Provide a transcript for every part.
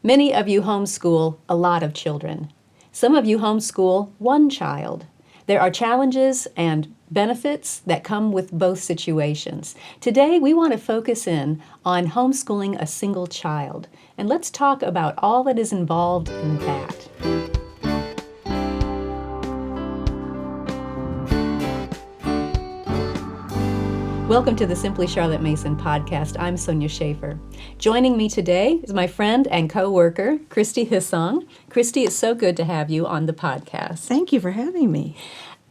Many of you homeschool a lot of children. Some of you homeschool one child. There are challenges and benefits that come with both situations. Today, we want to focus in on homeschooling a single child, and let's talk about all that is involved in that. Welcome to the Simply Charlotte Mason podcast. I'm Sonya Schaefer. Joining me today is my friend and co-worker, Christy Hissong. Christy, it's so good to have you on the podcast. Thank you for having me.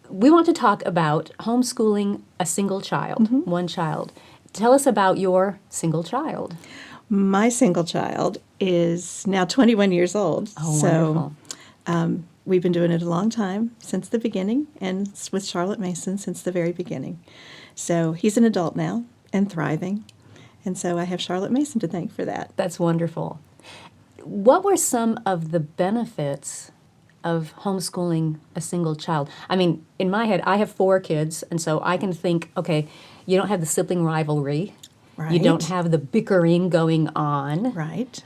We want to talk about homeschooling a single child, one child. Tell us about your single child. My single child is now 21 years old. Oh, wonderful. We've been doing it a long time, since the beginning, and with Charlotte Mason since the very beginning. So he's an adult now and thriving, and so I have Charlotte Mason to thank for that. That's wonderful. What were some of the benefits of homeschooling a single child? I mean, in my head, I have 4 kids, and so I can think, okay, you don't have the sibling rivalry. Right. You don't have the bickering going on. Right.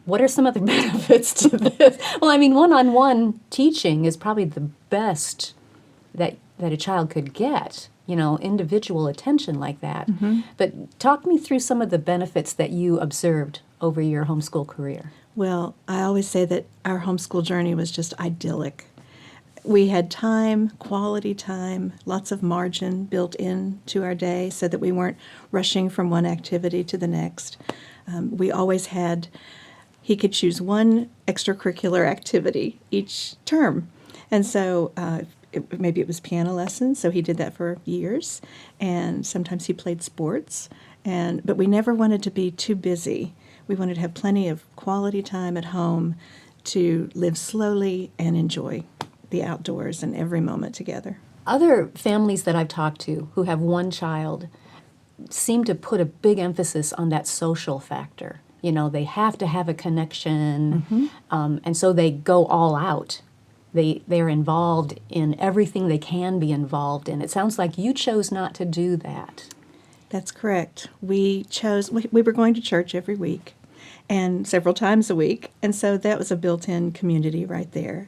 What are some other benefits to this? Well, I mean, one-on-one teaching is probably the best that a child could get, individual attention like that. But talk me through some of the benefits that you observed over your homeschool career. Well, I always say that our homeschool journey was just idyllic. We had time, quality time, lots of margin built into our day so that we weren't rushing from one activity to the next. We always had, he could choose one extracurricular activity each term. And so maybe it was piano lessons, so he did that for years. And sometimes he played sports. But we never wanted to be too busy. We wanted to have plenty of quality time at home to live slowly and enjoy the outdoors and every moment together. Other families that I've talked to who have one child seem to put a big emphasis on that social factor. They have to have a connection, and so they go all out. They're involved in everything they can be involved in. It sounds like you chose not to do that. That's correct. We were going to church every week and several times a week, and so that was a built-in community right there.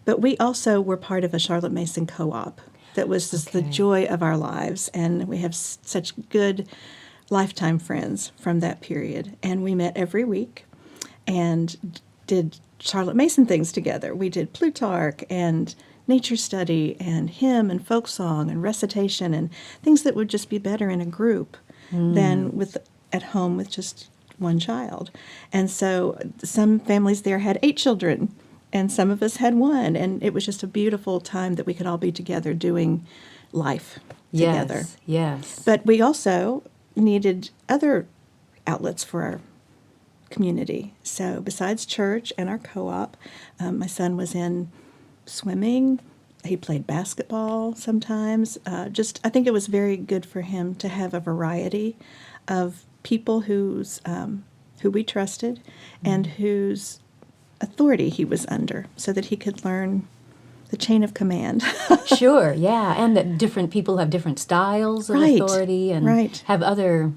But we also were part of a Charlotte Mason co-op that was just the joy of our lives, and we have such good lifetime friends from that period. And we met every week and did Charlotte Mason things together. We did Plutarch and nature study and hymn and folk song and recitation and things that would just be better in a group than at home with just one child. And so some families there had 8 children, and some of us had 1, and it was just a beautiful time that we could all be together doing life together. Yes. But we also needed other outlets for our community. So besides church and our co-op, my son was in swimming. He played basketball sometimes. I think it was very good for him to have a variety of people who we trusted and whose authority he was under, so that he could learn the chain of command. Sure, yeah, and that different people have different styles of authority and have other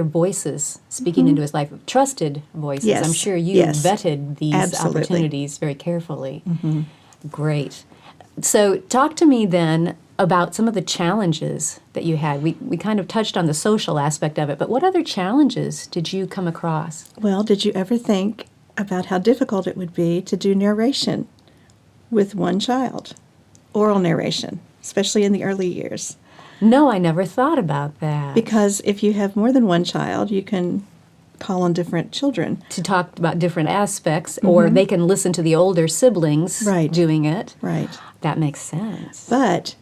voices speaking into his life, trusted voices. Yes. I'm sure you vetted these Absolutely. Opportunities very carefully. Great. So talk to me then about some of the challenges that you had. We kind of touched on the social aspect of it, but what other challenges did you come across? Well, did you ever think about how difficult it would be to do narration with one child? Oral narration, especially in the early years. No, I never thought about that. Because if you have more than one child, you can call on different children to talk about different aspects, or they can listen to the older siblings doing it. Right. That makes sense. But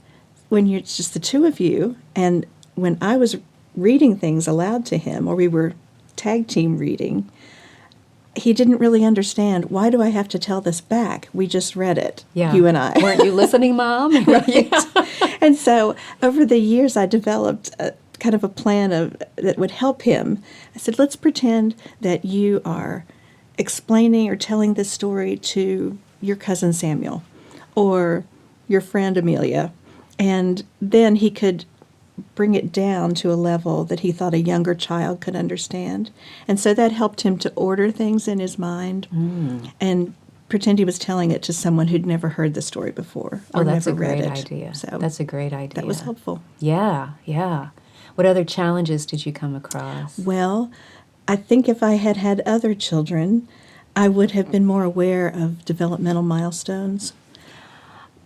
when it's just the 2 of you, and when I was reading things aloud to him, or we were tag team reading, he didn't really understand, why do I have to tell this back? We just read it, you and I. Weren't you listening, Mom? Right. And so over the years, I developed kind of a plan that would help him. I said, let's pretend that you are explaining or telling this story to your cousin Samuel or your friend Amelia. And then he could bring it down to a level that he thought a younger child could understand. And so that helped him to order things in his mind and pretend he was telling it to someone who'd never heard the story before or Oh, that's never a great read it. idea. So That's a great idea. that was helpful. Yeah, yeah. What other challenges did you come across? Well, I think if I had had other children, I would have been more aware of developmental milestones.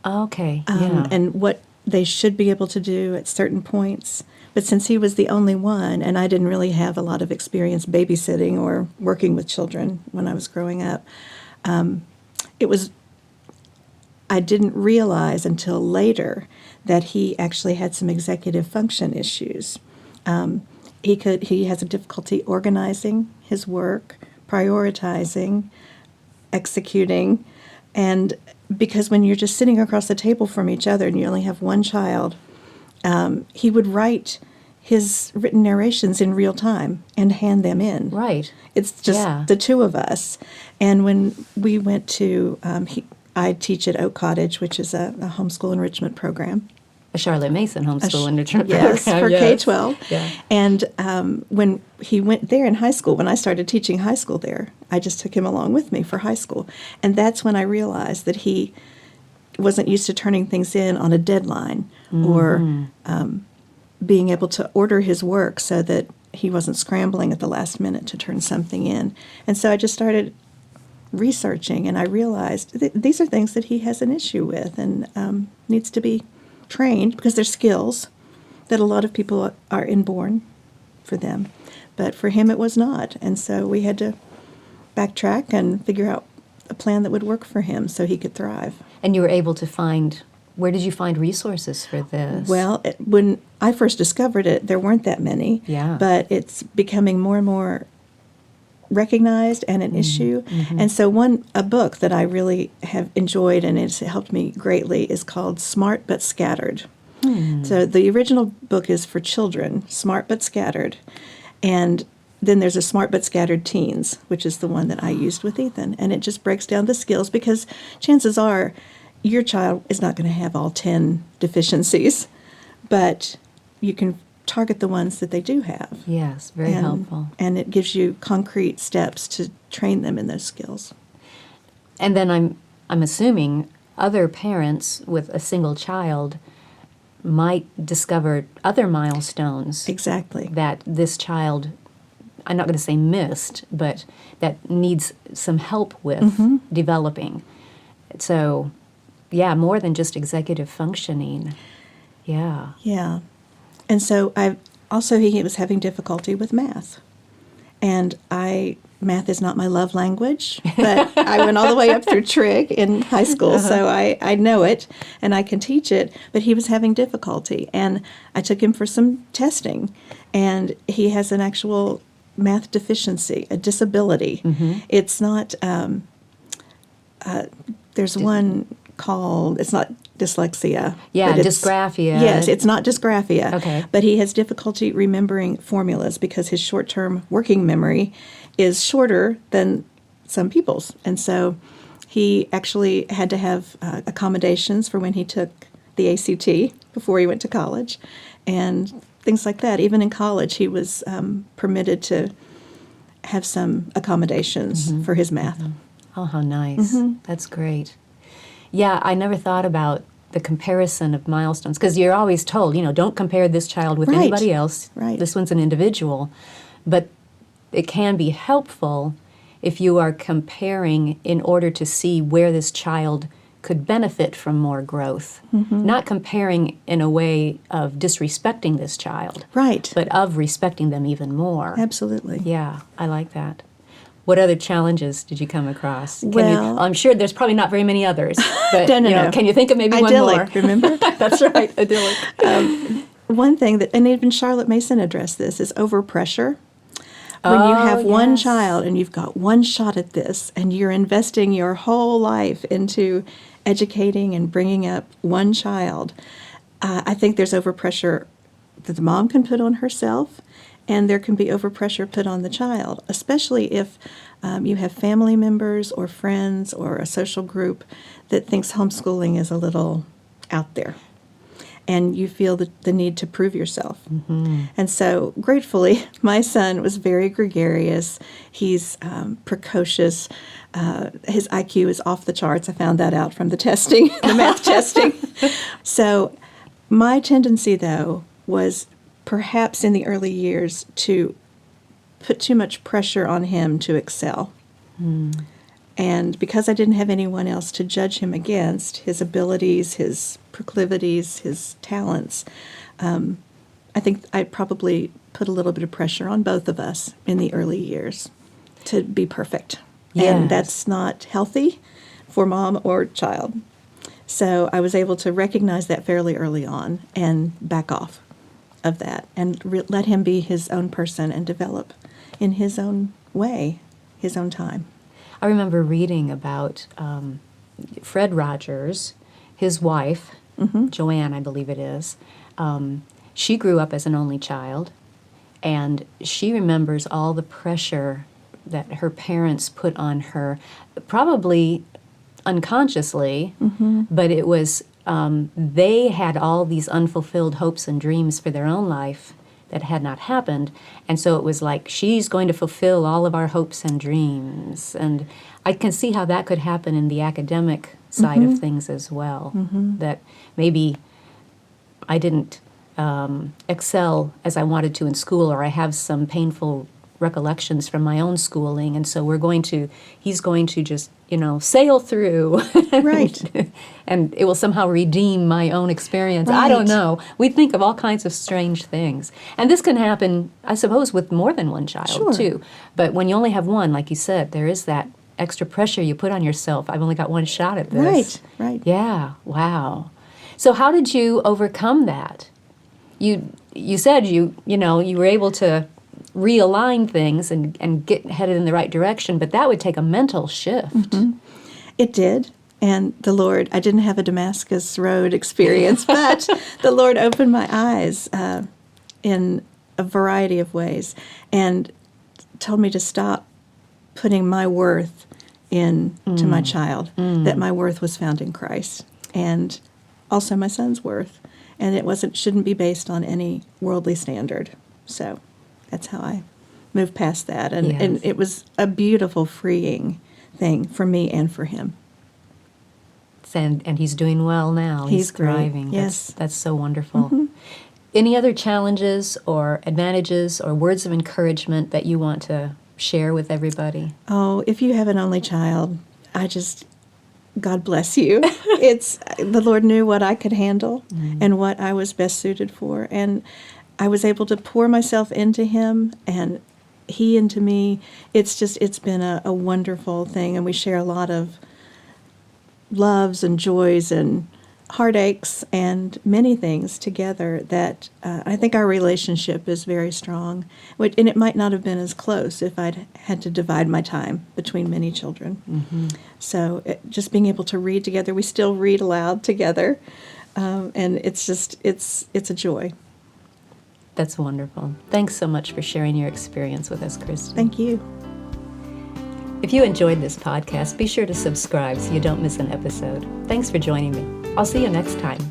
Okay, yeah. And what they should be able to do at certain points. But since he was the only one, and I didn't really have a lot of experience babysitting or working with children when I was growing up, I didn't realize until later that he actually had some executive function issues. He has a difficulty organizing his work, prioritizing, executing, and because when you're just sitting across the table from each other and you only have one child, he would write his written narrations in real time and hand them in. Right. It's just the two of us. And when we went to, I teach at Oak Cottage, which is a homeschool enrichment program. A Charlotte Mason homeschool enrichment Yes, program. for K-12. Yeah. And when he went there in high school, when I started teaching high school there, I just took him along with me for high school. And that's when I realized that he wasn't used to turning things in on a deadline or being able to order his work so that he wasn't scrambling at the last minute to turn something in. And so I just started researching, and I realized these are things that he has an issue with and needs to be trained because they're skills that a lot of people are inborn for them. But for him, it was not. And so we had to backtrack and figure out a plan that would work for him so he could thrive. And you were able to find, where did you find resources for this? Well, when I first discovered it, there weren't that many. Yeah. But it's becoming more and more recognized and an issue. And so a book that I really have enjoyed and it's helped me greatly is called Smart But Scattered. So the original book is for children, Smart But Scattered. And then there's a Smart But Scattered Teens, which is the one that I used with Ethan. And it just breaks down the skills because chances are your child is not going to have all 10 deficiencies, but you can target the ones that they do have. Yes, very helpful. And it gives you concrete steps to train them in those skills. And then I'm assuming other parents with a single child might discover other milestones Exactly. that this child, I'm not going to say missed, but that needs some help with developing. So, yeah, more than just executive functioning. Yeah. Yeah. And so he was having difficulty with math. And math is not my love language, but I went all the way up through trig in high school, so I know it and I can teach it, but he was having difficulty. And I took him for some testing, and he has an actual math deficiency, a disability. It's not, there's one called, it's not dyslexia. Yeah, but it's dysgraphia. Yes, it's not dysgraphia. Okay. But he has difficulty remembering formulas because his short-term working memory is shorter than some people's. And so he actually had to have accommodations for when he took the ACT before he went to college and things like that. Even in college, he was permitted to have some accommodations for his math. Oh, how nice. That's great. Yeah, I never thought about the comparison of milestones because you're always told, don't compare this child with Right. anybody else. Right. This one's an individual. But it can be helpful if you are comparing in order to see where this child could benefit from more growth. Not comparing in a way of disrespecting this child, Right. but of respecting them even more. Absolutely. Yeah, I like that. What other challenges did you come across? Well- I'm sure there's probably not very many others, but No. can you think of maybe Idyllic, one more? remember? That's right, idyllic. One thing that, and even Charlotte Mason addressed this, is overpressure. When you have one yes. child and you've got one shot at this and you're investing your whole life into educating and bringing up one child, I think there's overpressure that the mom can put on herself, and there can be overpressure put on the child, especially if you have family members or friends or a social group that thinks homeschooling is a little out there. and you feel the need to prove yourself. And so, gratefully, my son was very gregarious. He's precocious. His IQ is off the charts. I found that out from the testing, the math testing. So my tendency, though, was perhaps in the early years to put too much pressure on him to excel. And because I didn't have anyone else to judge him against, his abilities, his proclivities, his talents, I think I probably put a little bit of pressure on both of us in the early years to be perfect. And that's not healthy for mom or child. So I was able to recognize that fairly early on and back off of that and let him be his own person and develop in his own way, his own time. I remember reading about Fred Rogers, his wife, Joanne, I believe it is. She grew up as an only child, and she remembers all the pressure that her parents put on her, probably unconsciously, but it was, they had all these unfulfilled hopes and dreams for their own life that had not happened, and so it was like, she's going to fulfill all of our hopes and dreams. And I can see how that could happen in the academic side of things as well, that maybe I didn't excel as I wanted to in school, or I have some painful recollections from my own schooling, and so he's going to just, sail through. Right. And it will somehow redeem my own experience. Right. I don't know. We think of all kinds of strange things. And this can happen, I suppose, with more than one child, too. But when you only have one, like you said, there is that extra pressure you put on yourself. I've only got one shot at this. Right. Yeah, wow. So how did you overcome that? You said you were able to realign things and get headed in the right direction, but that would take a mental shift. It did. And the Lord, I didn't have a Damascus Road experience, but the Lord opened my eyes in a variety of ways and told me to stop putting my worth into my child, that my worth was found in Christ, and also my son's worth. And it shouldn't be based on any worldly standard. So that's how I moved past that. And it was a beautiful, freeing thing for me and for him. And he's doing well now. He's thriving. Great. Yes. That's so wonderful. Any other challenges or advantages or words of encouragement that you want to share with everybody? Oh, if you have an only child, God bless you. The Lord knew what I could handle and what I was best suited for. And I was able to pour myself into him and he into me. It's been a wonderful thing. And we share a lot of loves and joys and heartaches and many things together that I think our relationship is very strong. And it might not have been as close if I'd had to divide my time between many children. So just being able to read together, we still read aloud together, and it's a joy. That's wonderful. Thanks so much for sharing your experience with us, Christy. Thank you. If you enjoyed this podcast, be sure to subscribe so you don't miss an episode. Thanks for joining me. I'll see you next time.